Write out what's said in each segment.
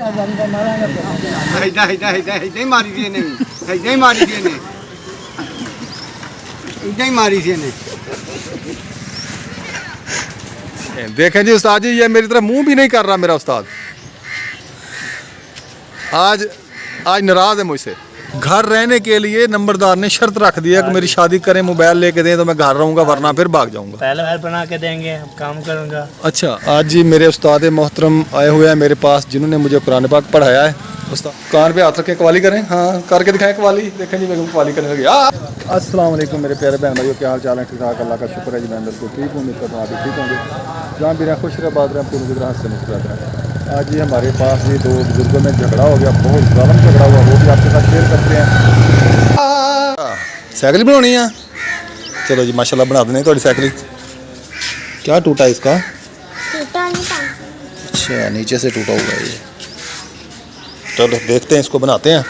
ही मारी थी नहीं, ऐसा ही मारी थी इन्हें, ऐसा ही मारी थी इन्हें। देखें जी उस्ताद जी, ये मेरी तरफ मुंह भी नहीं कर रहा मेरा उस्ताद। आज नाराज है मुझसे। घर रहने के लिए नंबरदार ने शर्त रख दिया कि मेरी शादी करें, मोबाइल लेके दें तो मैं घर रहूंगा, वरना फिर भाग जाऊंगा। पहले घर बना के देंगे, काम करूंगा। अच्छा, आज जी मेरे उस्ताद मोहतरम आए हुए हैं मेरे पास, जिन्होंने मुझे कुरान पाक पढ़ाया है। उस्ताद कान पे हाथ रख के कवाली करें। हाँ, करके दिखाएं कवाली। देखें जी मैं कवाली करने लगी। अस्सलाम वालेकुम मेरे प्यारे बहन भाइयों, क्या हाल चाल है? ठीक ठाक, अल्लाह का शुक्र है जी, मैं बिल्कुल ठीक हूँ। उम्मीद करता हूँ आप भी ठीक होंगे। जहाँ भी रहें खुश रहे, बात रहें, पूरी तरह से मुस्कुराते रहें। आज जी हमारे पास ये दो बुजुर्गों में झगड़ा हो गया, बहुत ज़्यादा झगड़ा हुआ, वो भी आपके साथ शेयर करते हैं। साइकिल बनानी है, चलो जी माशाल्लाह बना दें थोड़ी साइकिल। क्या टूटा इसका? अच्छा, नीचे से टूटा हुआ है ये। चलो देखते हैं, इसको बनाते हैं।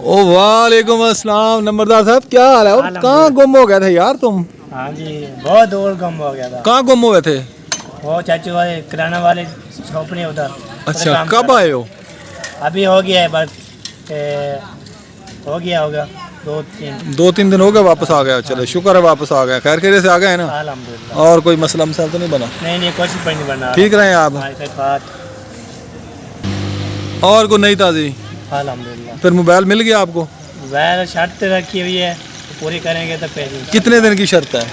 ओ वालेकुम अस्सलाम नंबरदार साहब, क्या हाल है? और कहाँ गुम हो गए थे यार तुम? हाँ जी, बहुत दूर गुम हो गया था। कहाँ गुम हुए थे? वो चाचू वाले किराना वाले शॉप नहीं होता। अच्छा, कब आए हो? अभी हो गया है, बस हो गया होगा 2-3 दिन हो गए, वापस आ गया। चलो शुक्र है वापस आ गया, खैर खैरियत से आ गए ना? अल्हम्दुलिल्लाह। और कोई मसला मसाला तो नहीं बना? नहीं, कुछ भी नहीं बना। ठीक रहे आप? और कोई नई ताज़ी? अल्हम्दुलिल्लाह। फिर मोबाइल मिल गया आपको? मोबाइल शर्त रखी हुई है, पूरी करेंगे तो पैसे। कितने दिन की शर्त है?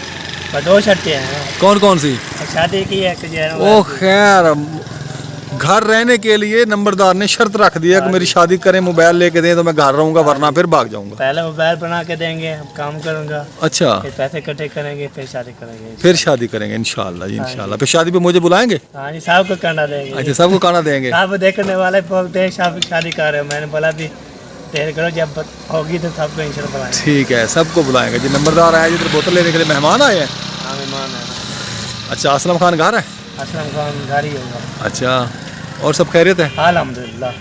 2 शर्तें हैं। कौन कौन सी? शादी की है। ओ खैर, घर रहने के लिए नंबरदार ने शर्त रख दिया कि मेरी शादी करें, मोबाइल लेके दें तो मैं घर रहूंगा, वरना फिर भाग जाऊंगा। पहले मोबाइल बना के देंगे, काम करूंगा। अच्छा, फिर पैसे इकट्ठे करेंगे, फिर शादी करेंगे। फिर शादी करेंगे इंशाल्लाह जी, इंशाल्लाह। फिर शादी पे मुझे बुलाएंगे? हाँ जी, सबको करना देंगे। अच्छा, सबको खाना देंगे? सब देखने वाले बोलते हैं शादी कर रहे हो, मैंने बोला भी देर करो, जब होगी तो सबको इंशाल्लाह बुलाएंगे। ठीक है, सबको बुलाएंगे जी। नंबरदार आया जिधर बोतल लेने के लिए, मेहमान आए हैं? हाँ, मेहमान है। अच्छा, असलम खान घर है? असलम खान घर ही होगा। अच्छा, और सब खैरियत है? अल्हम्दुलिल्लाह।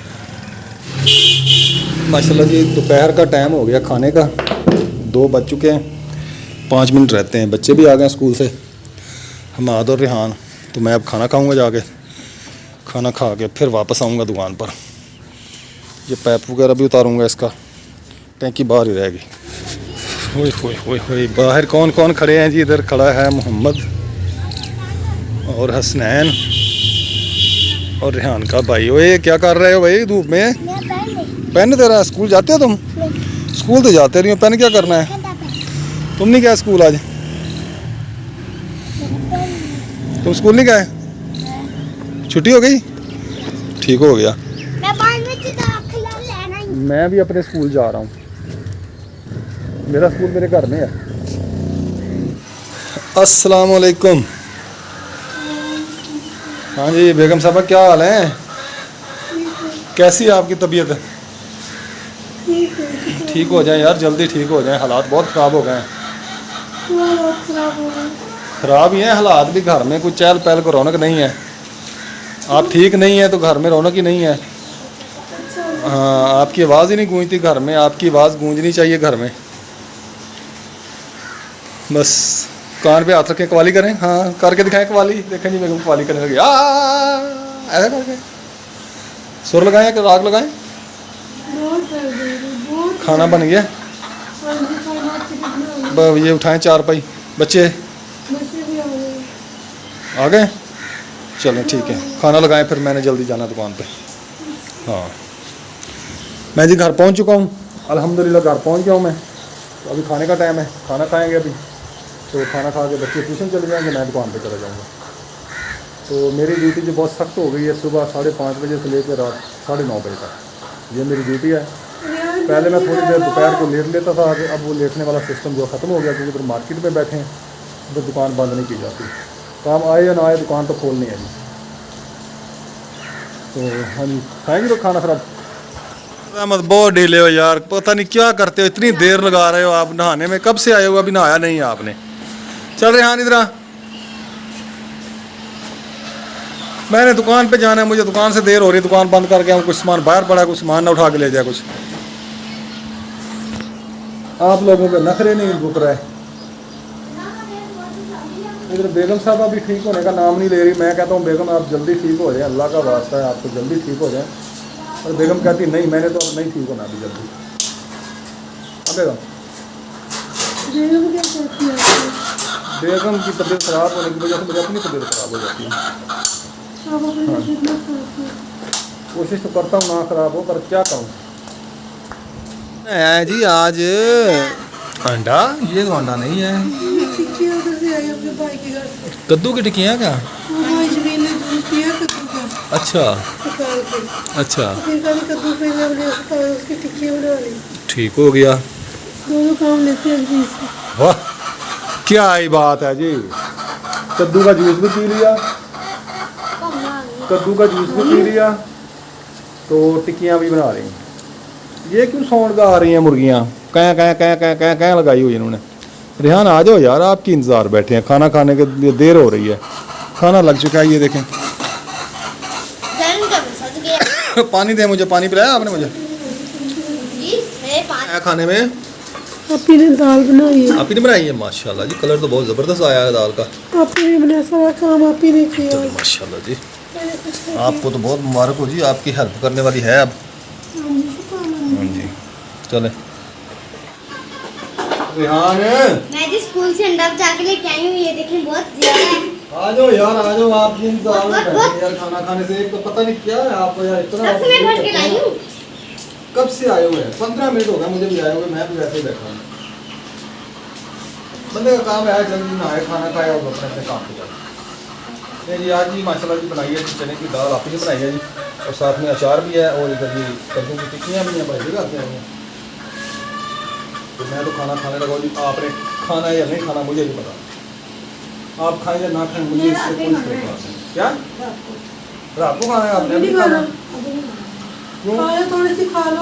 माशाल्लाह जी, दोपहर का टाइम हो गया खाने का, 2 बज चुके हैं, 5 मिनट रहते हैं। बच्चे भी आ गए स्कूल से, हमाद और रेहान। तो मैं अब खाना खाऊंगा, जाके खाना खा के फिर वापस आऊँगा दुकान पर। ये पैप वगैरह भी उतारूँगा, इसका टैंकी बाहर ही रहेगी। ओए होए होए होए, बाहर कौन कौन खड़े हैं जी? इधर खड़ा है मोहम्मद और हसनैन और रेहान का भाई। ओए क्या कर रहे हो भाई धूप में? पेन दे रहा है? स्कूल जाते हो तुम? स्कूल तो जाते रही हो, पेन क्या करना है? तुम नहीं गए स्कूल आज? तुम स्कूल नहीं गए? छुट्टी हो गई? ठीक हो गया। मैं भी अपने स्कूल जा रहा हूँ, मेरा स्कूल मेरे घर में है। अस्सलाम वालेकुम। हाँ जी बेगम साहबा, क्या हाल है? कैसी है आपकी तबीयत? ठीक हो जाए यार, जल्दी ठीक हो जाए, हालात बहुत ख़राब हो गए हैं। ख़राब ही हैं हालात भी, घर में कुछ चहल पहल को रौनक नहीं है। आप ठीक नहीं है तो घर में रौनक ही नहीं है। हाँ, आपकी आवाज़ ही नहीं गूंजती घर में, आपकी आवाज़ गूंजनी चाहिए घर में। बस कान पे हाथ रखें, कवाली करें। हाँ, करके दिखाएं कवाली। देखें जी मैं कवाली करने लगी। ऐसा करके सुर लगाएं कि राग लगाएं? खाना बन गया, ये उठाएं 4 पाई। बच्चे आ गए? चलें ठीक है, खाना लगाएं, फिर मैंने जल्दी जाना दुकान पे। हाँ, मैं जी घर पहुंच चुका हूँ, अल्हम्दुलिल्लाह घर पहुंच गया हूँ मैं। तो अभी खाने का टाइम है, खाना खाएंगे अभी। तो खाना खा के बच्चे ट्यूशन चले जाएंगे, मैं दुकान पे चला जाऊँगा। तो मेरी ड्यूटी जो बहुत सख्त हो गई है, सुबह 5:30 बजे से लेकर रात 9:30 बजे तक ये मेरी ड्यूटी है। पहले मैं थोड़ी देर दोपहर को लेट लेता था, अब वो लेटने वाला सिस्टम जो ख़त्म हो गया, क्योंकि फिर मार्केट में बैठे हैं तो दुकान बंद नहीं की जाती। काम आए या ना आए, दुकान तो खोलनी है जी। तो हाँ जी, खाएँगे तो खाना। फिर अब अहमद बहुत ढीले हो यार, पता नहीं क्या करते हो, इतनी देर लगा रहे हो आप नहाने में। कब से आए हो? अभी नहाया नहीं है आपने। चल रहे हाँ, इधर आ। मैंने दुकान पे जाना है, मुझे दुकान से देर हो रही है, दुकान बंद करके आऊँ। कुछ सामान बाहर पड़ा, कुछ सामान ना उठा के ले जाए कुछ। आप लोगों के नखरे नहीं रुक रहे। इधर बेगम साहब अभी ठीक होने का नाम नहीं ले रही। मैं कहता हूँ बेगम आप जल्दी ठीक हो जाए, अल्लाह का वास्ता है आपको जल्दी ठीक हो जाए। और बेगम कहती नहीं मैंने तो अब नहीं ठीक होना अभी जल्दी। अब बेगम क्या कहती है? बेगम की तबीयत ख़राब होने की वजह से मेरी अपनी तबीयत ख़राब हो जाती है। आप अपनी तबीयत मत खराब करो। कोशिश तो करता हूँ ना ख़राब हो, पर क्या कहूँ। जी आज अंडा, ये तो अंडा नहीं है। टिक्की उधर से आई अपने भाई के घर से। कद्दू की टिक्कियाँ क्या? वो भाई जमीन ने दूध पिया कद्दू का अच्छा निकाल के। अच्छा, फिर कभी कद्दू पे हमने उसकी टिक्की बना ली। ठीक हो गया। दोनों काम लेते हैं जी से। वाह क्या ही बात है जी। कद्दू का जूस भी पी लिया, कद्दू का जूस भी पी लिया, तो टिक्कियाँ भी बना रही हैं। ये क्यों साउंड आ रही हैं मुर्गियाँ? कै कै कै कै कै कै लगाई हुई इन्होंने। रेहान आ जाओ यार, आपकी इंतज़ार बैठे हैं, खाना खाने के लिए देर हो रही है, खाना लग चुका है। ये देखें पानी दे मुझे, पानी पिलाया आपने मुझे? खाने में आप ही ने दाल बनाई है। आप ही ने बनाई है? माशाल्लाह जी, कलर तो बहुत ज़बरदस्त आया है दाल का। आप ही ने बनाया, सारा काम आप ही ने किया। माशाल्लाह जी, आपको तो बहुत मुबारक हो जी, आपकी हेल्प करने वाली है अब। हाँ जी चले। रेहान मैं जी स्कूल से अंडा बचा के लेके आई हूँ, ये देखें बहुत ज्यादा है। आ जाओ यार, आ जाओ। आप जिन दाल में बहुत- बैठे हैं यार, खाना खाने से एक तो पता नहीं क्या है आपको यार, इतना कब से मैं भर के लाई हूँ। कब से आए हुए हैं? 15 मिनट हो गए मुझे भी आए हुए, मैं भी वैसे ही बैठा हूँ। बंदे का काम है जल्दी नहाए, खाना खाए और अपने अपने काम पे जाए। नहीं जी आज जी माशाल्लाह जी बनाई है जी चने की दाल, आप ही ने बनाई है जी, और साथ में अचार भी है, और इधर जी कद्दू की टिक्कियाँ भी हैं, भाई करते हैं। तो मैं तो खाना खाने लगा जी। आपने खाना है या नहीं खाना मुझे नहीं पता, आप खाएं या ना खाएं मुझे इससे कोई फर्क नहीं। क्या रात को खाना है आपने? अभी खाना क्यों? थोड़ी सी खा लो।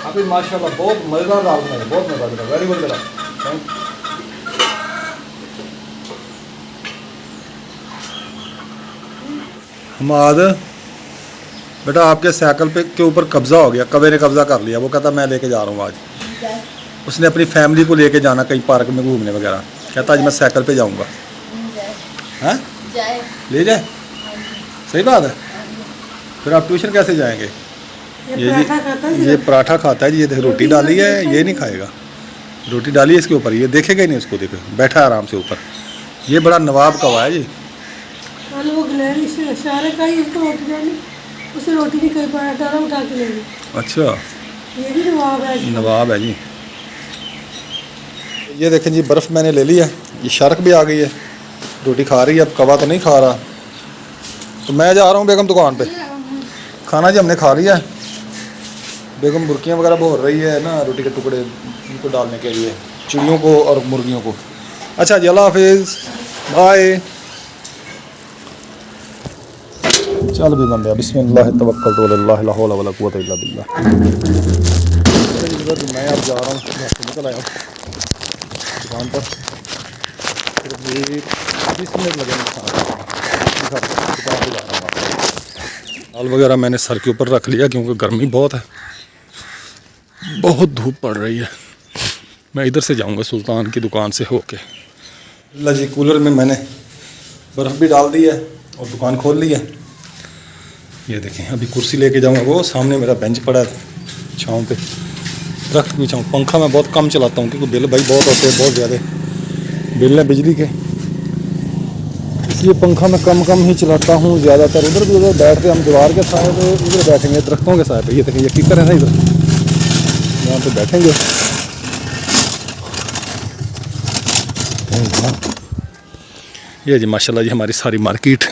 आप माशाल्लाह बहुत मज़ेदार दाल बनाई, बहुत मज़ेदार, वेरी गुड बेटा। हमाद बेटा आपके साइकिल पे के ऊपर कब्जा हो गया, कबे ने कब्जा कर लिया। वो कहता मैं लेके जा रहा हूँ आज। उसने अपनी फैमिली को लेके जाना कहीं पार्क में घूमने वगैरह, कहता आज मैं साइकिल पे जाऊँगा। हैं ले जाए? सही बात है। फिर आप ट्यूशन कैसे जाएंगे? ये पराठा खाता है जी, ये देख रोटी डाली है, ये नहीं खाएगा। रोटी डाली है इसके ऊपर, ये देखेगा ही नहीं उसको, देखो बैठा है आराम से ऊपर। ये बड़ा नवाब कवा है जी। वो गिलहरी से इशारे का ही इसको रोटी डाली, उसे रोटी नहीं कर पाया, डाला उठा के ले गई। अच्छा ये भी नवाब है जी। नवाब है जी। ये देखें जी बर्फ़ मैंने ले ली है, ये शार्क भी आ गई है, रोटी खा रही है। अब कवा तो नहीं खा रहा, तो मैं जा रहा हूँ बेगम दुकान पे। खाना जी हमने खा लिया है, बेगम बुर्कियाँ वगैरह भोर रही है ना, रोटी के टुकड़े उनको डालने के लिए चिड़ियों को और मुर्गियों को। अच्छा जी अल्लाह हाफिज़, बाय। चल भी बंदे बिस्मिल्लाह तवक्कलतु अल्लाह ला हौला वला कुव्वता इल्ला बिल्लाह। मैं अब जा रहा हूँ, निकल आया दुकान पर, सिर्फ 20 मिनट लगेंगे दुकान पर जा रहा हूँ। दाल वगैरह मैंने सर के ऊपर रख लिया क्योंकि गर्मी बहुत है, बहुत धूप पड़ रही है। मैं इधर से जाऊंगा सुल्तान की दुकान से होके। अल्लाह जी कूलर में मैंने बर्फ़ भी डाल दी है और दुकान खोल ली है। ये देखें अभी कुर्सी लेके जाऊंगा, वो सामने मेरा बेंच पड़ा है छाँव पे, दरख्त की छाँव। पंखा मैं बहुत कम चलाता हूँ क्योंकि बिल भाई बहुत होते हैं, बहुत ज़्यादा बिल है बिजली के, इसलिए पंखा मैं कम ही चलाता हूँ ज़्यादातर। उधर भी उधर बैठते हम दीवार के साए पे, इधर बैठेंगे दरख्तों के साए पे। ये देखें ये कीकर है ना, इधर यहाँ पे बैठेंगे। ये जी माशाल्लाह जी हमारी सारी मार्केट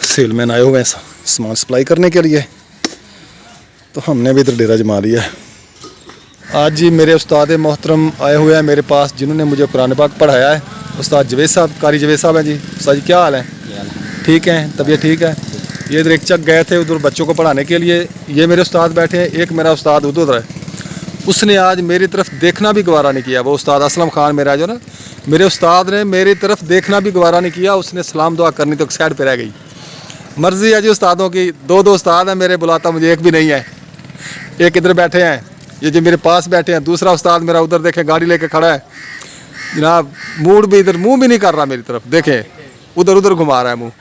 सेलमैन आए हुए हैं सामान सप्लाई करने के लिए, तो हमने भी इधर डेरा जमा लिया है। आज जी मेरे उस्ताद मोहतरम आए हुए हैं मेरे पास, जिन्होंने मुझे कुरान पाक पढ़ाया है। उस्ताद जवेद साहब, कारी जवेद साहब हैं जी। उस्ताद जी क्या हाल है? ठीक हैं, तबीयत ठीक है? ये इधर एक चक गए थे उधर बच्चों को पढ़ाने के लिए, ये मेरे उस्ताद बैठे हैं, एक मेरा उस्ताद उधर है। उसने आज मेरी तरफ देखना भी गवारा नहीं किया। वो उस्ताद असलम खान मेरा जो ना, मेरे उस्ताद ने मेरी तरफ देखना भी गवारा नहीं किया। उसने सलाम दुआ करनी तो साइड पे रह गई। मर्जी है जी उस्तादों की, दो उस्ताद हैं मेरे, बुलाता मुझे एक भी नहीं है। एक इधर बैठे हैं, ये जो मेरे पास बैठे हैं, दूसरा उस्ताद मेरा उधर देखें गाड़ी लेके खड़ा है। जनाब मूड भी इधर, मुंह भी नहीं कर रहा मेरी तरफ, देखें उधर उधर घुमा रहा है मुंह।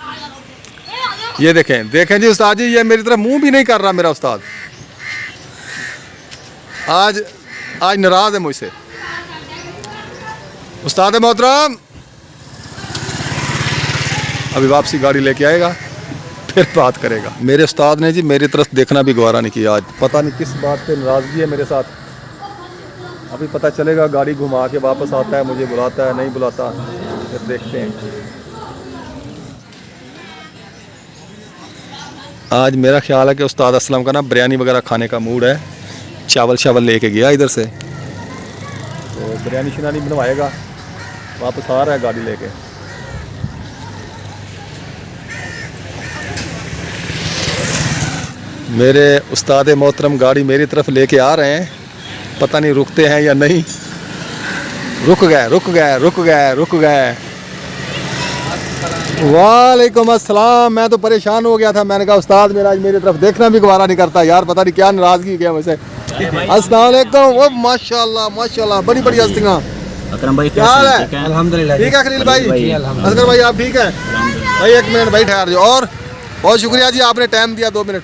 ये देखें, देखें जी उस्ताद जी, ये मेरी तरफ मुंह भी नहीं कर रहा मेरा उस्ताद। आज आज नाराज है मुझसे उस्ताद मोहतरम। अभी वापसी गाड़ी लेके आएगा, फिर बात करेगा। मेरे उस्ताद ने जी मेरी तरफ देखना भी गवारा नहीं किया आज, पता नहीं किस बात पे नाराज़गी है मेरे साथ। अभी पता चलेगा, गाड़ी घुमा के वापस आता है, मुझे बुलाता है नहीं बुलाता, फिर देखते हैं। आज मेरा ख्याल है कि उस्ताद असलम का ना बिरयानी वगैरह खाने का मूड है। चावल चावल लेके गया इधर से, तो बिरयानी शिरानी बनवाएगा, वापस आ रहा है गाड़ी लेके। मेरे उस्ताद मोहतरम गाड़ी मेरी तरफ लेके आ रहे हैं, पता नहीं रुकते हैं या नहीं। रुक गए रुक गए रुक गए रुक गए। वालेकुम अस्सलाम। मैं तो परेशान हो गया था, मैंने कहा उस्ताद मेरा आज मेरी तरफ देखना भी गवारा नहीं करता यार, पता नहीं क्या नाराज़गी क्या मुझसे। अस्सलाम वालेकुम। वो माशाल्लाह माशाल्लाह, बड़ी बड़ी हस्तियाँ। अकरम भाई क्या हाल है? अल्हम्दुलिल्लाह। ठीक है खलील भाई, असगर भाई आप ठीक है भाई? एक मिनट भाई ठहर जाओ। और बहुत शुक्रिया जी, आपने टाइम दिया 2 मिनट,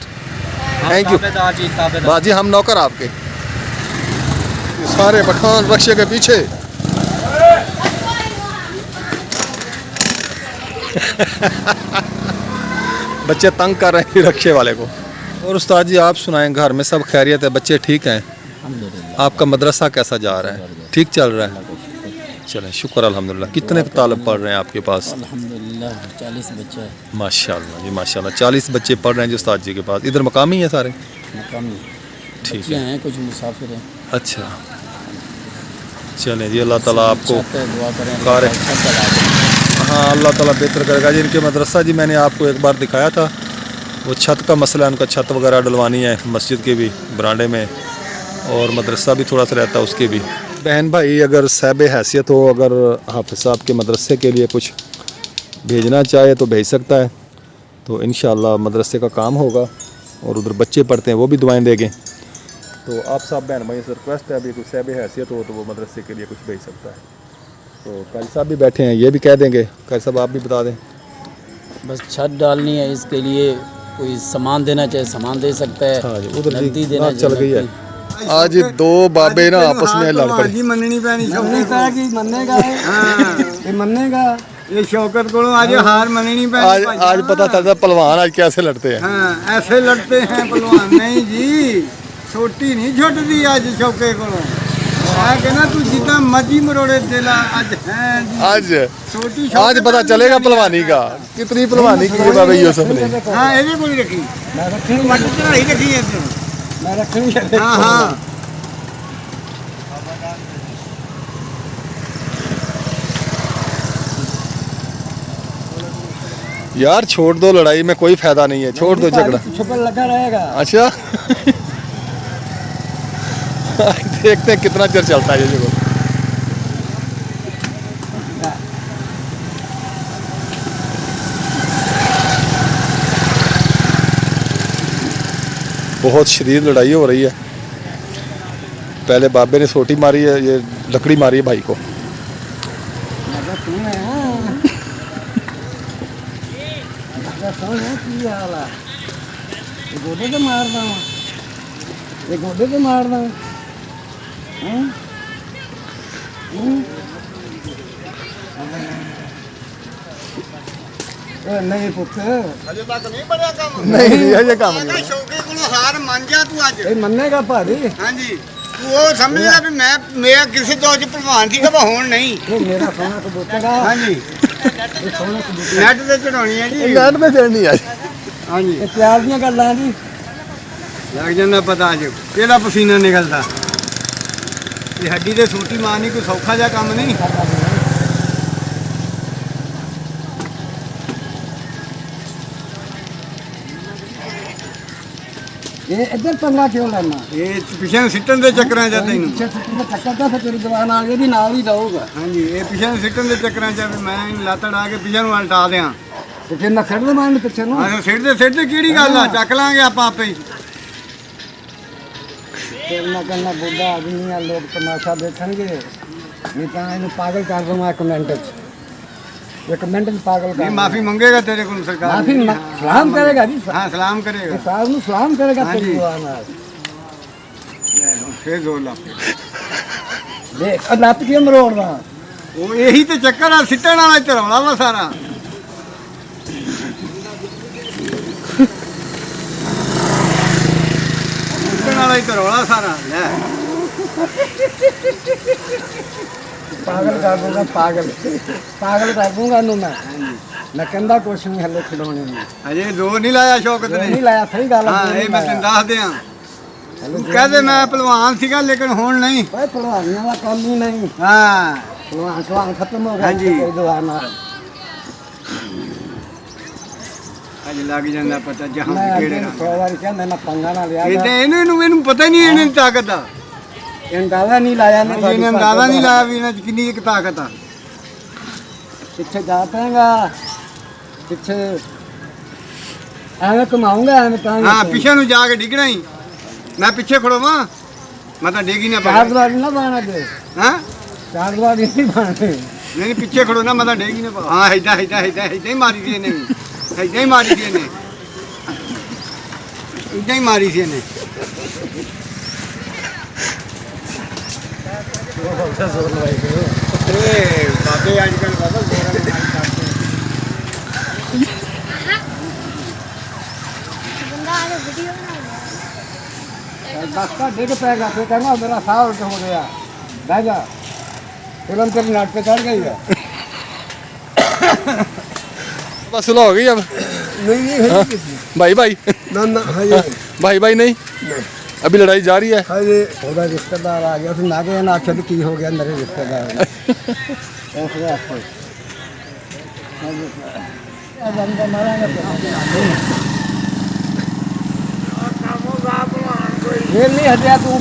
थैंक यू बाजी, हम नौकर आपके। सारे पठान रक्शे के पीछे। बच्चे तंग कर रहे हैं रक्शे वाले को। और उस्ताद जी आप सुनाएं, घर में सब खैरियत है, बच्चे ठीक हैं? आपका मदरसा कैसा जा रहा है? ठीक चल रहा है? चलें शुक्र अल्हम्दुलिल्लाह। कितने तालब पढ़ रहे हैं आपके पास? अल्हम्दुलिल्लाह 40 बच्चे हैं। माशाल्लाह जी माशाल्लाह, 40 बच्चे पढ़ रहे हैं जी उस्ताद जी के पास। इधर मकामी है सारे? मकामी ठीक बच्चे है, हैं, कुछ मुसाफिर हैं। अच्छा चलें जी, अल्लाह ताला आपको चाहते हैं दुआ करें, कार- अच्छा चला दें। हाँ अल्लाह ताला बेहतर करेगा जी। इनके मदरसा जी मैंने आपको एक बार दिखाया था, वो छत का मसला है, उनका छत वगैरह डलवानी है मस्जिद के भी बरांडे में, और मदरसा भी थोड़ा सा रहता है उसके भी। बहन भाई अगर साहिब हैसियत हो, अगर हाफिज़ साहब के मदरसे के लिए कुछ भेजना चाहे तो भेज सकता है, तो इंशाअल्लाह मदरसे का काम होगा। और उधर बच्चे पढ़ते हैं वो भी दुआएं देंगे। तो आप सब बहन भाई से रिक्वेस्ट है, अभी कुछ साहिब हैसियत हो तो वो मदरसे के लिए कुछ भेज सकता है। तो कारी साहब भी बैठे हैं, ये भी कह देंगे। कारी साहब आप भी बता दें। बस छत डालनी है, इसके लिए कोई सामान देना चाहे सामान दे सकता है। हाँ जी, उधर नकदी जी देना बात चल गई है। नकदी। आज 2 बाबे ना आपस में लड़ पड़े। जी मननी पैनी नहीं कहा कि मन्नेगा ये मन्नेगा। ये शौकत को आज हार मननी आज पैनी। आज पता चलता पहलवान आज कैसे लड़ते हैं। हाँ ऐसे लड़ते हैं पहलवान। नहीं जी छोटी नहीं छुटती आज शौके को। कहना तू जितना मर्जी मरोड़े दिला आज है जी। आज छोटी आज पता चलेगा पहलवानी का, कितनी पहलवानी की है बाबे यूसुफ ने। हाँ ये भी कोई रखी मैं रखनी मट चढ़ाई रखी है इधर। मैं रखनी है। हाँ हाँ यार छोड़ दो, लड़ाई में कोई फायदा नहीं है, छोड़ दो झगड़ा। छुपन लगा रहेगा। अच्छा देखते हैं कितना चर चलता है ये जगह। बहुत शदीद लड़ाई हो रही है। पहले बाबे ने सोटी मारी है, ये लकड़ी मारी है भाई को। गोडे तो मारदा ये गोडे तो मारदा। नहीं पुत्र अजे तक नहीं बढ़िया काम। नहीं ये काम नहीं। शौके को हार मान जा तू आज। ये मन्नेगा भारी। हाँ जी तू वो समझ ले भी मैं मेरा किसी दो च भलवान थी कब होन नहीं। ये मेरा सोना कबूतर हाँ जी ये सोना कबूतर नेट ते चढ़ानी है जी। लैंड में चढ़नी है। हाँ जी ये प्यार दी गल्लां जी। लग जाता पता आज केड़ा पसीना निकलता। ये हड्डी ते सोटी मारनी कोई सौखा जा काम नहीं। ये इधर पंगा क्यों लेना? ये पिछे सिटन के चक्कर च तेन। पीछे से तुम्हें टक्कर दा फिर तेरी जवान आ ये भी नाल ही जाऊगा। हाँ जी ये पिछे सिटन के चक्कर च मैं लत्त अड़ा के पिछे उल्टा दें। तो फिर ना छड़ दे मारने पीछे नु। हाँ सिटते की गल आ चक लाँगे आप आपे ही। फिर ना करना बुढ़ा आदमी है लोग तमाशा देखेंगे। नहीं तो इन्हें पागल कर दूंगा एक मिनट पागल नहीं माफी मांगेगा तेरे को सरकार माफी हाँ, सलाम करेगा जी हाँ सलाम करेगा साहब नु सलाम करेगा हाँ तेरी जी। दुआ नाल फिर 2 लाख देख ਲੱਤ ਕਿਉਂ ਮਰੋੜਦਾ ਉਹ ਇਹੀ ਤੇ ਚੱਕਰ ਆ ਸਿੱਟਣ ਵਾਲਾ ਤੇ ਰੌਲਾ ਵਾ ਸਾਰਾ ਸਿੱਟਣ ਵਾਲਾ ਹੀ ਤੇ ਰੌਲਾ ਸਾਰਾ ਲੈ ਪਾਗਲ ਕਰ ਦੂੰਗਾ ਪਾਗਲ ਕਰ ਦੂੰਗਾ ਇਹਨੂੰ ਮੈਂ ਕਹਿੰਦਾ ਕੁਛ ਨਹੀਂ ਹੱਲੇ ਖਿਡੌਣੇ ਨੂੰ ਅਜੇ 2 ਨਹੀਂ ਲਾਇਆ ਸ਼ੌਕਤ ਨਹੀਂ ਨੇ ਲਾਇਆ ਸਹੀ ਗੱਲ ਹਾਂ ਇਹ ਮੈਂ ਤੈਨੂੰ ਦੱਸ ਦਿਆਂ ਕਹਦੇ ਮੈਂ ਪਹਿਲਵਾਨ ਸੀਗਾ ਲੇਕਿਨ ਹੁਣ ਨਹੀਂ ਓਏ ਭਲਵਾਨੀਆਂ ਦਾ ਕੰਮ ਹੀ ਨਹੀਂ ਹਾਂ ਭਲਵਾਨ ਖਤਮ ਹੋ ਗਿਆ ਹਾਂਜੀ। ਕੋਈ ਦੁਆ ਨਾਲ ਅੱਜ ਲੱਗ ਜਾਂਦਾ ਪਤਾ ਜਹਾਂ ਮੈਂ ਕਿਹੜੇ ਅੱਗੇ ਨਾਲ 100 ਵਾਰੀ ਕਿਹਾ ਮੈਂ ਪੰਗਾ ਨਾ ਲਿਆ ਇਹਦੇ ਇਹਨੂੰ ਪਤਾ ਹੀ ਨਹੀਂ ਇਹਨਾਂ ਦੀ ਤਾਕਤ ਦਾ ਅੰਦਾਜ਼ਾ ਨਹੀਂ ਲਾਇਆ ਮੈਂ ਇਹਨੇ ਅੰਦਾਜ਼ਾ ਨਹੀਂ ਲਾਇਆ ਵੀ ਇਹਨਾਂ 'ਚ ਕਿੰਨੀ ਕੁ ਤਾਕਤ ਆ ਪਿੱਛੇ ਜਾ ਪਾਏਗਾ ਪਿੱਛੇ ਐਵੇਂ ਕਮਾਉਂਗਾ ਐਵੇਂ ਤਾਂ ਹਾਂ ਪਿੱਛੇ ਨੂੰ ਜਾ ਕੇ ਡਿੱਗਣਾ ਹੀ ਮੈਂ ਪਿੱਛੇ ਖੜੋਵਾਂ ਮੈਂ ਤਾਂ ਡਿੱਗ ਹੀ ਨਾ ਚਾਰ ਪਾਵਾਂ ਦਵਾਰੀ ਨਾ ਬਾਣਾ ਦੇ ਹਾਂ ਚਾਰ ਦਵਾਰੀ ਨਹੀਂ ਬਾਣੇ ਨਹੀਂ ਪਿੱਛੇ ਖੜੋ ਨਾ ਮੈਂ ਤਾਂ ਡਿੱਗ ਹੀ ਨਾ ਪਾਵਾਂ ਹਾਂ ਏਦਾਂ ਹੀ ਮਾਰੀ ਸੀ ਇਹਨੇ ਏਦਾਂ ਹੀ ਮਾਰੀ ਸੀ ਇਹਨੇ ਏਦਾਂ ਹੀ ਮਾਰੀ ਸੀ ਇਹਨੇ ਇਹ ਬਾਬੇ ਅੱਜ ਕੱਲ੍ਹ ਬਾਬਾ ਜ਼ੋਰਾਂ ਦੀ ਮਾਰੀ ਕਰਦੇ बंदा आज वीडियो बना दस्ता डिग पेगा तो कहना मेरा साह उल्ट हो गया बह जा फिल्म तेरी नाट पे चढ़ गई है बस सुलह हो गई अब नहीं हाँ? भाई भाई ना ना हाँ भाई भाई नहीं अभी लड़ाई जारी है हाँ ये ਉਹਦਾ ਰਿਸ਼ਤੇਦਾਰ ਆ ਗਿਆ उसने आगे ना आखिया भी की हो गया मेरे रिश्तेदार ने ऐसे आपको अब हम तो मारेंगे ये नहीं हटिया तू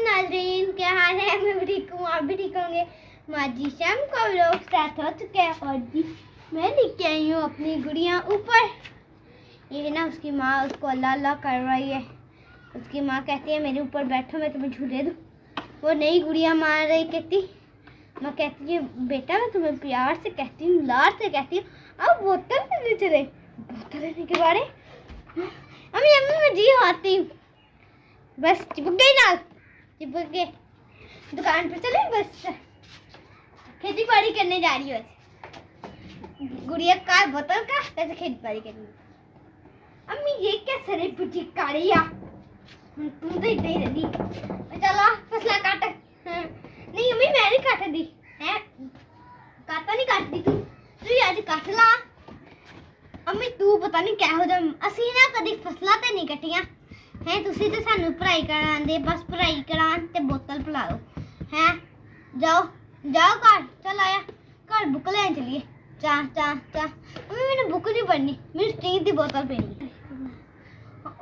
नाज़रीन क्या हाल है। मैं भी ठीक हूँ, आप भी ठीक होंगे। माजी शाम का व्लॉग स्टार्ट हो चुका है और जी मैं लेके आई हूँ अपनी गुड़िया ऊपर। ये ना उसकी माँ उसको अल्लाह अल्लाह कर रही है। उसकी माँ कहती है मेरे ऊपर बैठो मैं तुम्हें झूले दूँ। वो नई गुड़िया मार रही कहती, माँ कहती है बेटा मैं तुम्हें प्यार से कहती हूँ, लाड से कहती हूँ, अब बोतल लेने चले। बोतल लेने के बारे अम्मी अम्मी मैं जी आती हूँ। बस चिपक गई ना, चिपक गए। दुकान पे चले बस खेती बाड़ी करने जा रही हो। गुड़िया का बोतल का कैसे खेती बाड़ी करनी। अम्मी ये क्या सरे बुझी काड़िया, तुम तो इतनी रही। चलो फसला काट। नहीं अम्मी मैं नहीं काट दी है, काटा नहीं काट दी तू आज काट ला। अम्मी तू पता नहीं क्या हो जा, असी ना कभी फसला ते नहीं कटिया है। तुसी तो सानू पढ़ाई करांदे, बस पढ़ाई करान ते बोतल पिला दो है। जाओ जाओ घर, चल आया घर बुक लेने चलिए। चाह चाह चाह अम्मी मैंने बुक नहीं पढ़नी, मैंने स्टील की बोतल पीनी।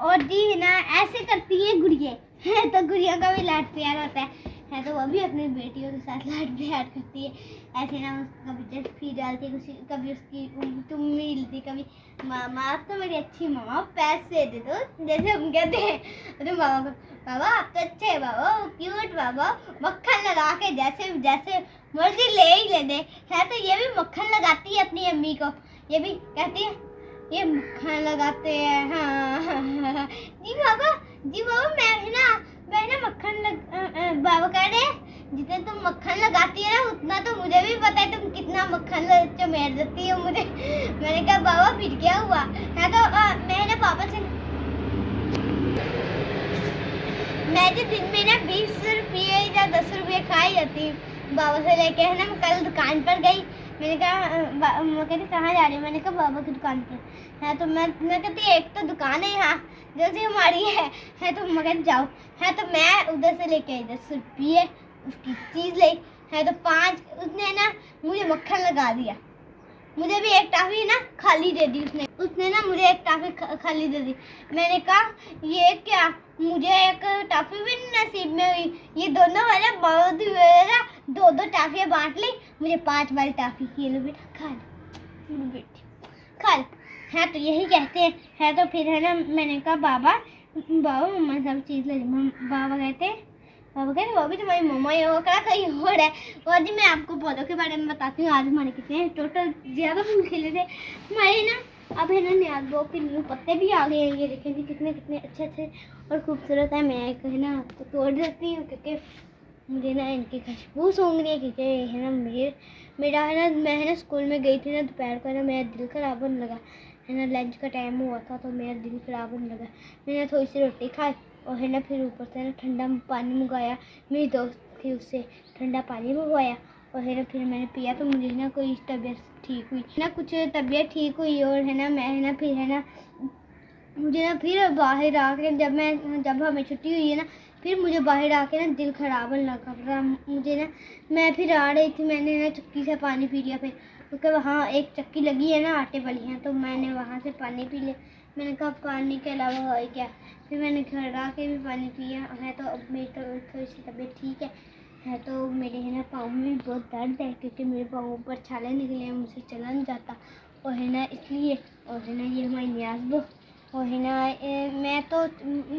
और जी ना ऐसे करती है गुड़िया है, तो गुड़िया का भी लाड प्यार होता है तो वो भी अपनी बेटियों के साथ लाड प्यार करती है। ऐसे ना कभी फी डालती है, कभी उसकी तुम मिलती, कभी मामा आप तो मेरी अच्छी मामा, पैसे दे दो जैसे हम कहते हैं। अरे मामा को बाबा आप तो अच्छे है बाबा, क्यूट बाबा, मक्खन लगा के जैसे जैसे मर्जी ले ही ले दे है। तो ये भी मक्खन लगाती है अपनी अम्मी को, ये भी कहती है ये मक्खन लगाते हैं। हाँ जी बाबा मैं ना मक्खन बाबा कह रहे जितने तुम मक्खन लगाती है ना उतना तो मुझे भी पता है तुम कितना मक्खन चमेर देती हो मुझे। मैंने कहा बाबा फिर क्या हुआ है। तो मैंने पापा से मैं जो दिन में ना 20 रुपये या 10 रुपये खाई जाती बाबा से लेके है ना। मैं कल दुकान पर गई मैंने कहा वो कहती कहाँ जा रही है, मैंने कहा बाबा की दुकान पे है। तो मैं कहती एक तो दुकान है यहाँ जो सी हमारी है तो मैं कहती जाओ है। तो मैं उधर से लेके आई 10 रुपये उसकी चीज़ ली है। तो 5 उसने ना मुझे मक्खन लगा दिया, मुझे भी एक टाफी ना खाली दे दी उसने ना मुझे एक टाफी खाली दे दी। मैंने कहा ये क्या, मुझे एक टाफी भी नसीब में हुई, ये दोनों वाले बहुत ही 2 टाफियाँ बांट ली, मुझे 5 वाली टाफी। ये लो बेटा खा लो बेटी खा लो है। तो यही कहते हैं है। तो फिर है ना मैंने कहा बाबा मम्मा सब चीज़ ले ली। बाबा कहते वो भी तुम्हारी मम्मा है, वो कड़ा कहीं हो रहा है। और जी मैं आपको पौधों के बारे में बताती हूँ। आज हमारे कितने टोटल ज़्यादा फूल खिले थे हमारे ना। अब है ना न्याज़ के न्यू पत्ते भी आ गए हैं। ये देखें जी कितने अच्छे और खूबसूरत है। मैं एक है ना तो तोड़ देती हूँ क्योंकि मुझे ना इनकी खुशबू सूंघ रही है। क्योंकि है ना मेरा है ना मैं है ना स्कूल में गई थी ना दोपहर को ना मेरा दिल खराब होने लगा है ना। लंच का टाइम हुआ था तो मेरा दिल खराब होने लगा। मैंने थोड़ी सी रोटी खाई और है ना फिर ऊपर से ना ठंडा पानी मंगाया, मेरी दोस्त थी उससे ठंडा पानी मंगवाया और है ना फिर मैंने पिया। तो मुझे ना कोई तबीयत ठीक हुई ना, कुछ तबीयत ठीक हुई। और है ना मैं है ना फिर है ना मुझे ना फिर बाहर आके जब हमें छुट्टी हुई है ना फिर मुझे बाहर आके ना दिल खराब होने लगा मुझे ना। मैं फिर आ रही थी, मैंने ना चक्की से पानी पी लिया फिर क्योंकि वहाँ एक चक्की लगी है ना आटे वाली है। तो मैंने वहाँ से पानी पी लिया। मैंने कहा पानी के अलावा और क्या। फिर मैंने घर आके भी पानी पिया है। तो अब मेरी तो थोड़ी सी तबीयत ठीक है। तो मेरे है ना पाँव में भी बहुत दर्द है क्योंकि मेरे पाँव पर छाले निकले हैं, मुझसे चला नहीं जाता और है ना इसलिए। और है ना ये हमारी न्याज़ और है ना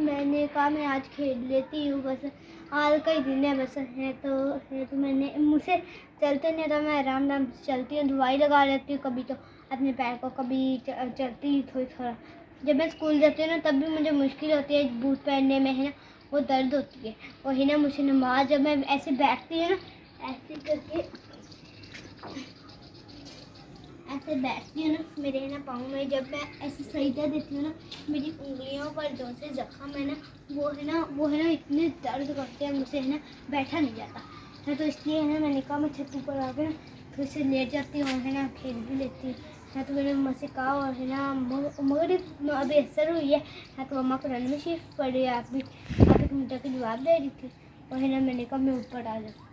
मैंने कहा मैं आज खेल लेती हूँ बस, आज कई दिन है बस है। तो मैंने मुझसे चलते नहीं था, मैं आराम से चलती हूँ, दवाई लगा लेती हूँ कभी तो अपने पैर को, कभी चलती थोड़ा। जब मैं स्कूल जाती हूँ ना तब भी मुझे मुश्किल होती है बूट पहनने में है ना, वो दर्द होती है। और है ना मुझे नमाज जब मैं ऐसे बैठती हूँ ना ऐसे करके ऐसे बैठती हूँ ना मेरे है ना पाँव में जब मैं ऐसे सजदा देती हूँ ना मेरी उंगलियों पर जो से जख्म है ना वो है ना इतने दर्द करते हैं, मुझसे है ना बैठा नहीं जाता है। तो इसलिए है ना मैंने कहा मैं छत पर आकर ना फिर से लेट जाती हूँ और है ना खेल भी लेती हूँ है। तो मैंने मम्मा से कहा और है ना मगर अभी असर हुई है तो मम्मा कुरान में शिफ्ट पढ़ रही है, आप भी मिनट की जवाब दे रही थी और है ना मैंने कहा मैं ऊपर आ जाऊँ।